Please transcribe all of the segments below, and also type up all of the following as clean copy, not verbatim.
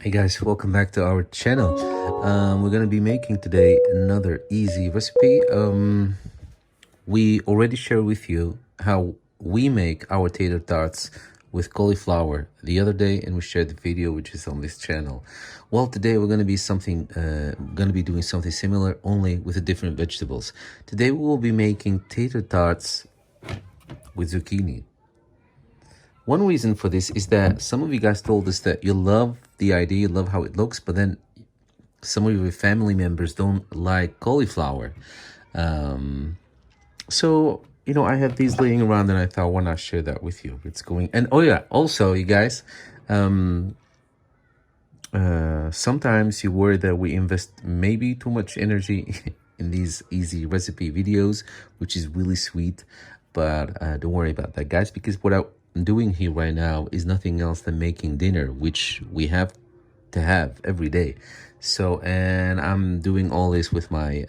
Hey guys, welcome back to our channel. We're gonna be making today another easy recipe. We already shared with you how we make our tater tots with cauliflower the other day, and we shared the video which is on this channel. Well, today we're gonna be doing something similar, only with the different vegetables. Today we will be making tater tots with zucchini. One reason for this is that some of you guys told us that you love the idea, you love how it looks, but then some of your family members don't like cauliflower. So, I have these laying around and I thought, why not share that with you? It's going, and oh yeah, also you guys, sometimes you worry that we invest maybe too much energy in these easy recipe videos, which is really sweet, but don't worry about that, guys, because what I'm doing here right now is nothing else than making dinner, which we have to have every day. So, and I'm doing all this with my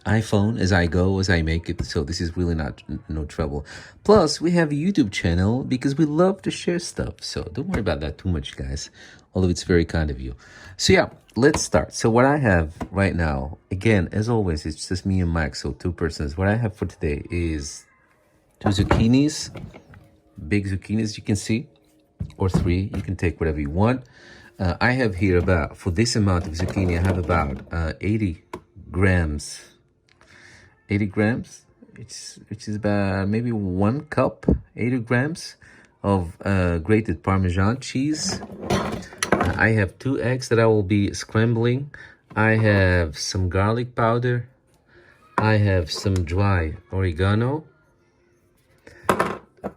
iPhone as I go, as I make it. So this is really not no trouble. Plus, we have a YouTube channel because we love to share stuff. So don't worry about that too much, guys. Although it's very kind of you. So yeah, let's start. So what I have right now, again, as always, it's just me and Mike. So two persons. What I have for today is 2 zucchinis, big zucchinis, you can see, or 3. You can take whatever you want. I have here about, for this amount of zucchini, I have about 80 grams. 80 grams, which is about maybe 1 cup, 80 grams of grated parmesan cheese. I have 2 eggs that I will be scrambling. I have some garlic powder. I have some dry oregano.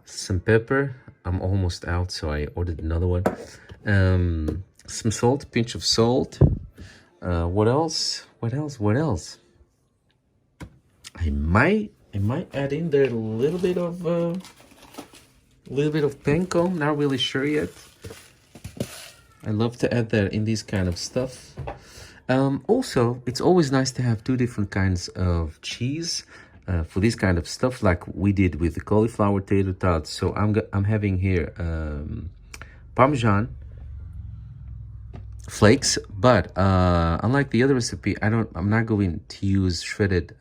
Some pepper. I'm almost out, so I ordered another one. Some salt, pinch of salt. What else? I might add in there a little bit of panko. Not really sure yet. I love to add that in this kind of stuff. Also, it's always nice to have 2 different kinds of cheese for this kind of stuff, like we did with the cauliflower tater tots. So I'm having here parmesan flakes, but unlike the other recipe, I'm not going to use shredded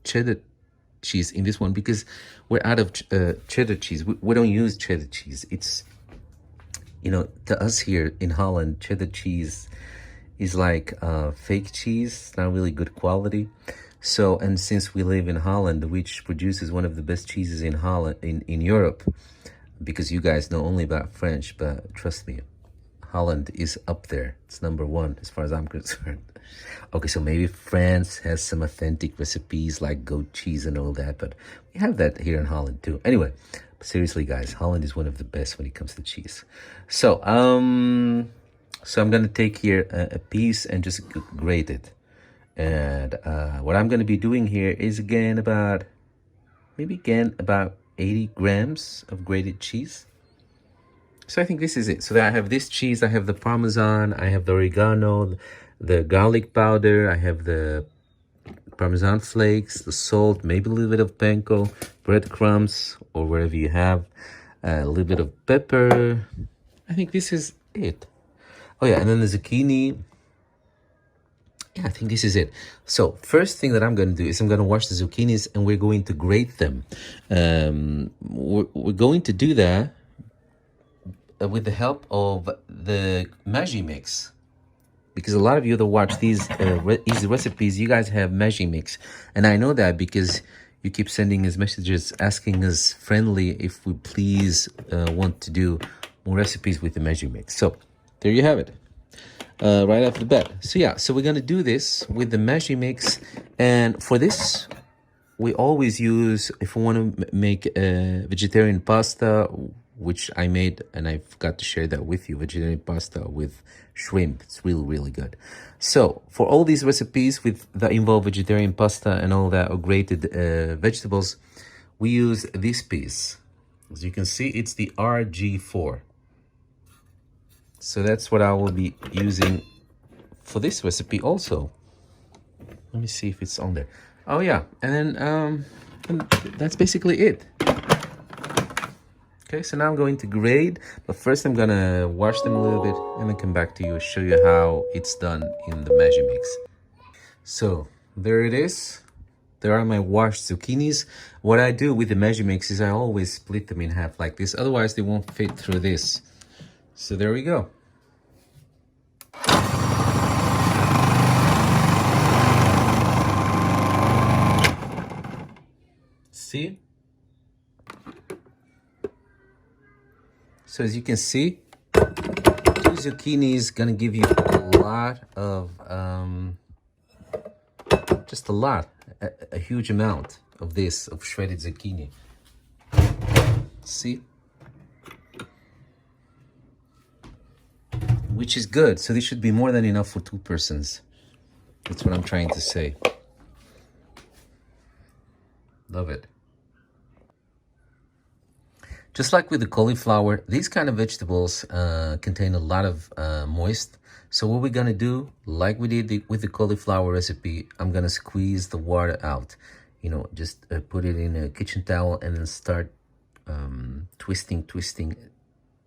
cheddar cheese in this one because we're out of cheddar cheese. We don't use cheddar cheese. It's, to us here in Holland, cheddar cheese is like fake cheese. It's not really good quality. So, and since we live in Holland, which produces one of the best cheeses in Holland, in Europe, because you guys know only about French, but trust me, Holland is up there. It's #1 as far as I'm concerned. Okay, so maybe France has some authentic recipes like goat cheese and all that, but we have that here in Holland too. Anyway, seriously, guys, Holland is one of the best when it comes to cheese. So, so I'm gonna take here a piece and just grate it. And what I'm going to be doing here is about 80 grams of grated cheese. So I think this is it. So I have this cheese, I have the parmesan, I have the oregano, the garlic powder, I have the parmesan flakes, the salt, maybe a little bit of panko, breadcrumbs, or wherever you have, a little bit of pepper. I think this is it. Oh yeah, and then the zucchini. Yeah, I think this is it. So first thing that I'm going to do is I'm going to wash the zucchinis and we're going to grate them. We're going to do that with the help of the Maggi mix. Because a lot of you that watch these easy recipes, you guys have Maggi mix. And I know that because you keep sending us messages asking us friendly if we please want to do more recipes with the Maggi mix. So there you have it. Right off the bat. So yeah, so we're gonna do this with the Maggi mix, and for this we always use, if we want to make a vegetarian pasta, which I made and I forgot to share that with you, vegetarian pasta with shrimp. It's really good. So for all these recipes that involve vegetarian pasta and all that, or grated vegetables, we use this piece. As you can see, it's the RG4. So that's what I will be using for this recipe also. Let me see if it's on there. Oh yeah, and then and that's basically it. Okay, so now I'm going to grate, but first I'm gonna wash them a little bit and then come back to you and show you how it's done in the Maggi Mix. So there it is. There are my washed zucchinis. What I do with the Maggi Mix is I always split them in half like this, otherwise they won't fit through this. So there we go. See? So as you can see, 2 zucchini is gonna give you a lot of, just a lot, a huge amount of this, of shredded zucchini. See? Which is good. So this should be more than enough for 2 persons. That's what I'm trying to say. Love it. Just like with the cauliflower, these kind of vegetables contain a lot of moist. So what we're gonna do, like we did with the cauliflower recipe, I'm gonna squeeze the water out. You know, just put it in a kitchen towel and then start twisting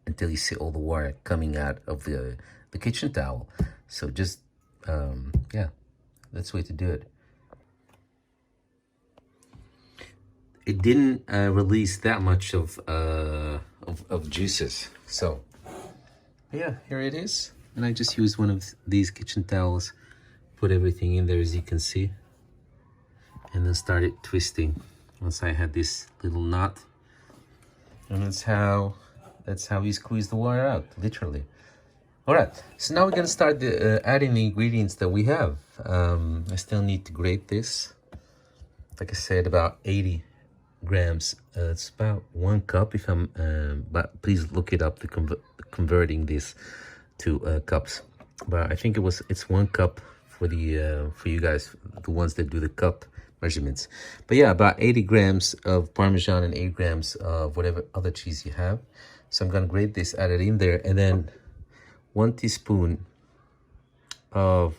until you see all the water coming out of the kitchen towel. So just, yeah, that's the way to do it. It didn't release that much of juices. So yeah, here it is. And I just used one of these kitchen towels, put everything in there as you can see, and then started twisting once I had this little knot. And that's how you squeeze the water out, literally. All right, so now we're gonna start adding the ingredients that we have. I still need to grate this. Like I said, about 80 grams. It's about 1 cup if I'm, but please look it up, converting this to cups. But I think it's 1 cup for the for you guys, the ones that do the cup measurements. But yeah, about 80 grams of Parmesan and 8 grams of whatever other cheese you have. So I'm gonna grate this, add it in there, and then 1 teaspoon of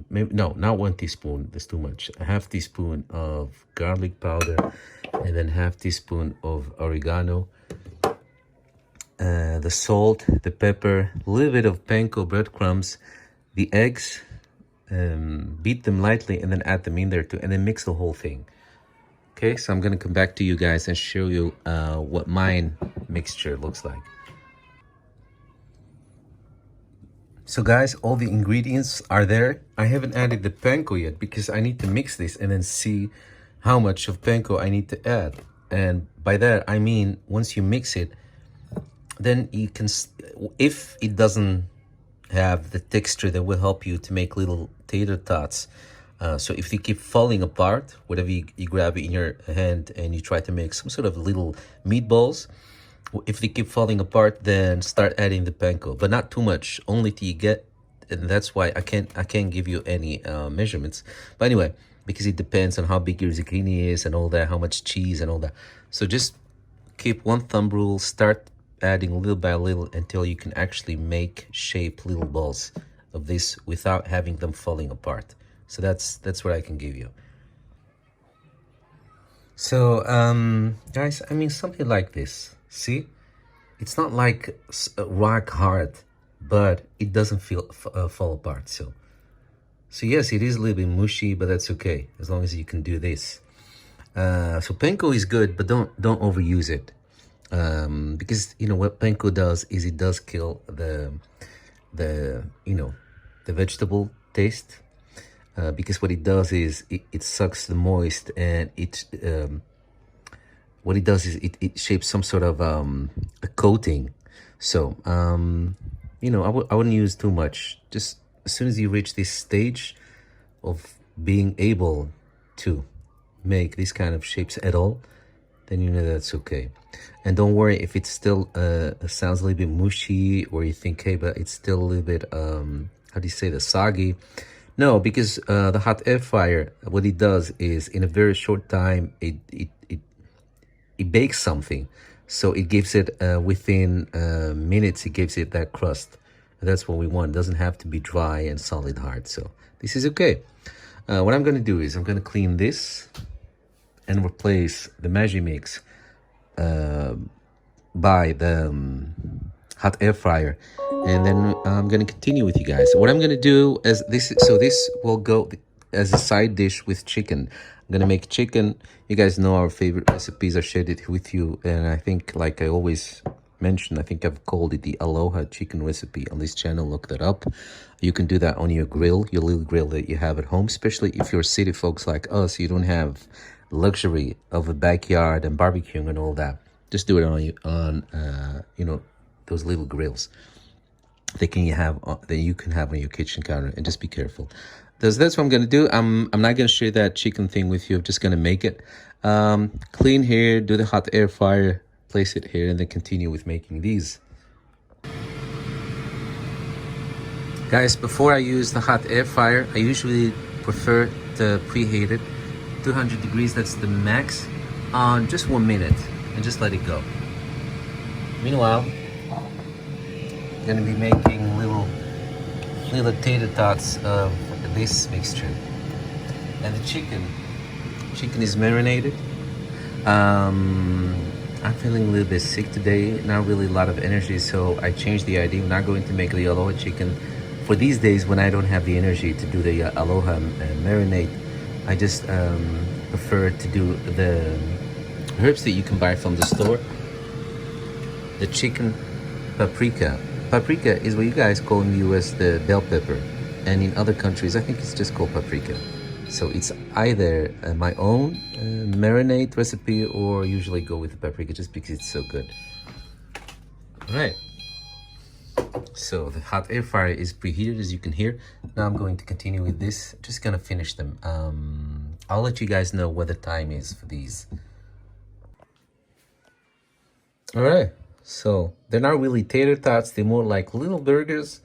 maybe no, not 1 teaspoon, that's too much. A half teaspoon of garlic powder, and then half teaspoon of oregano, the salt, the pepper, a little bit of panko breadcrumbs, the eggs, beat them lightly and then add them in there too, and then mix the whole thing. Okay, so I'm gonna come back to you guys and show you what my mixture looks like. So guys, all the ingredients are there. I haven't added the panko yet because I need to mix this and then see how much of panko I need to add. And by that, I mean, once you mix it, then you can, if it doesn't have the texture that will help you to make little tater tots. So if they keep falling apart, whatever you grab it in your hand and you try to make some sort of little meatballs, if they keep falling apart, then start adding the panko, but not too much, only till you get, and that's why I can't give you any measurements. But anyway, because it depends on how big your zucchini is and all that, how much cheese and all that. So just keep one thumb rule, start adding little by little until you can actually make shape little balls of this without having them falling apart. So that's what I can give you. So guys, I mean, something like this. See, it's not like rock hard, but it doesn't fall apart. So yes, it is a little bit mushy, but that's okay as long as you can do this. So panko is good, but don't overuse it, because you know what panko does is it does kill the vegetable taste, because what it does is it sucks the moist, and what it does is it shapes some sort of a coating. So you know, I wouldn't use too much. Just as soon as you reach this stage of being able to make these kind of shapes at all, then you know that's okay. And don't worry if it still sounds a little bit mushy, or you think, hey, but it's still a little bit how do you say, the soggy. No, because the hot air fryer, what it does is in a very short time it bakes something, so it gives it within minutes, it gives it that crust. And that's what we want. It doesn't have to be dry and solid hard. So this is okay. What I'm going to do is I'm going to clean this and replace the Maggi Mix by the hot air fryer, and then I'm gonna continue with you guys. What I'm gonna do is this. So this will go as a side dish with chicken. I'm gonna make chicken. You guys know our favorite recipes. I shared it with you, and I think, like I always mention, I think I've called it the Aloha chicken recipe on this channel. Look that up. You can do that on your grill, your little grill that you have at home, especially if you're city folks like us. You don't have luxury of a backyard and barbecuing and all that. Just do it on you know, those little grills that you can have on your kitchen counter, and just be careful. That's what I'm gonna do. I'm not gonna share that chicken thing with you. I'm just gonna make it. Clean here, do the hot air fryer, place it here, and then continue with making these. Guys, before I use the hot air fryer, I usually prefer to preheat it 200 degrees, that's the max, on just 1 minute, and just let it go. Meanwhile, I'm gonna be making little tater tots of this mixture. And the chicken is marinated. I'm feeling a little bit sick today, not really a lot of energy, so I changed the idea. I'm not going to make the aloha chicken for these days when I don't have the energy to do the aloha marinade. I just prefer to do the herbs that you can buy from the store. The chicken paprika. Paprika is what you guys call in the US the bell pepper, and in other countries I think it's just called paprika. So it's either my own marinade recipe, or usually go with the paprika just because it's so good. All right. So the hot air fryer is preheated, as you can hear. Now I'm going to continue with this. Just gonna finish them. I'll let you guys know what the time is for these. All right. So they're not really tater tots. They're more like little burgers,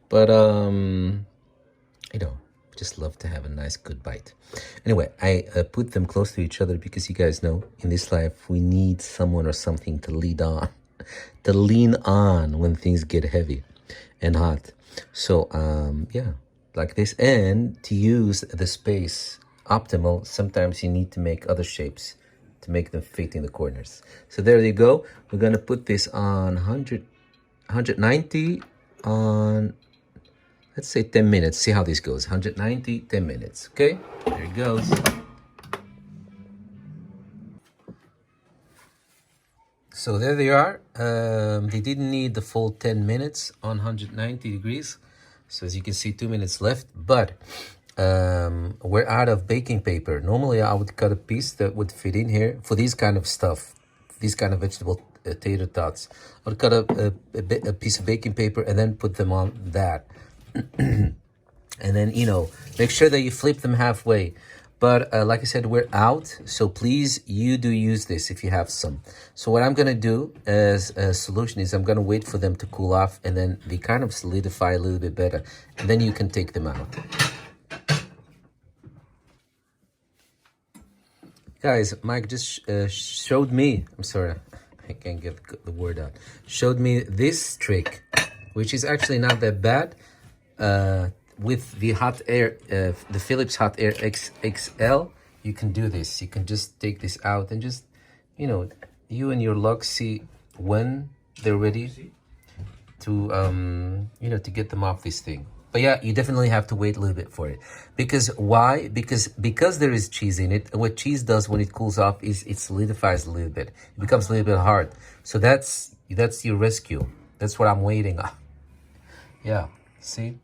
but you know, just love to have a nice good bite. Anyway, I put them close to each other because you guys know in this life we need someone or something to lean on when things get heavy and hot. So yeah, like this. And to use the space optimal, sometimes you need to make other shapes to make them fit in the corners. So there you go. We're gonna put this on 190 on, let's say 10 minutes. See how this goes. 190, 10 minutes. Okay, there it goes. So there they are. They didn't need the full 10 minutes on 190 degrees. So as you can see, 2 minutes left, but we're out of baking paper. Normally I would cut a piece that would fit in here for these kind of stuff, these kind of vegetable tater tots. I would cut a piece of baking paper and then put them on that. And then, you know, make sure that you flip them halfway. But like I said, we're out, so please, you do use this if you have some. So what I'm gonna do as a solution is I'm gonna wait for them to cool off, and then they kind of solidify a little bit better, and then you can take them out. Guys, Mike just showed me, I'm sorry, I can't get the word out, showed me this trick, which is actually not that bad. With the hot air, the Philips Hot Air XXL, you can do this. You can just take this out and just, you know, you and your luck see when they're ready to, you know, to get them off this thing. But yeah, you definitely have to wait a little bit for it. Because why? Because there is cheese in it. What cheese does when it cools off is it solidifies a little bit. It becomes a little bit hard. So that's your rescue. That's what I'm waiting on. Yeah, see?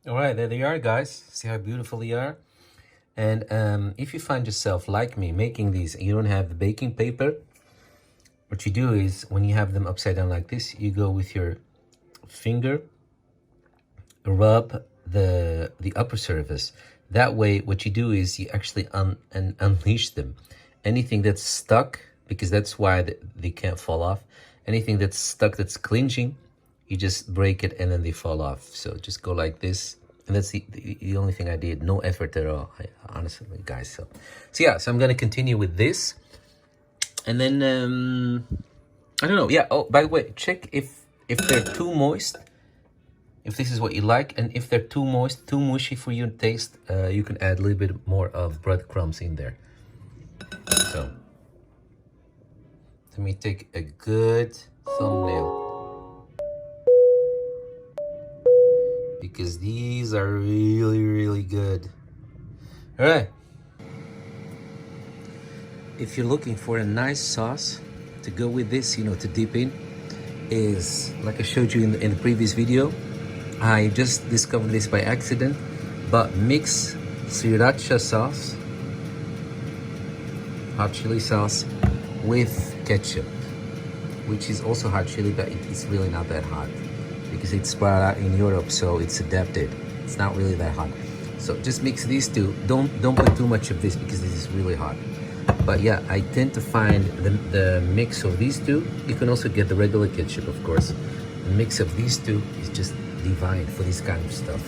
All right, there they are, guys. See how beautiful they are? And if you find yourself, like me, making these and you don't have the baking paper, what you do is when you have them upside down like this, you go with your finger, rub the upper surface. That way, what you do is you actually unleash them. Anything that's stuck, because that's why they can't fall off. Anything that's stuck, that's clinching, you just break it and then they fall off. So just go like this, and that's the only thing I did. No effort at all, honestly, guys. So yeah, so I'm gonna continue with this, and then I don't know. Yeah. Oh, by the way, check if they're too moist. If this is what you like, and if they're too moist, too mushy for your taste, you can add a little bit more of breadcrumbs in there. So Let me take a good thumbnail, because these are really, really good. All right. If you're looking for a nice sauce to go with this, to dip in, is like I showed you in the previous video. I just discovered this by accident, but mix sriracha sauce, hot chili sauce, with ketchup, which is also hot chili, but it's really not that hot because it's brought out in Europe, so it's adapted. It's not really that hot. So just mix these two. Don't put too much of this because this is really hot. But yeah, I tend to find the mix of these two. You can also get the regular ketchup, of course. The mix of these two is just divine for this kind of stuff.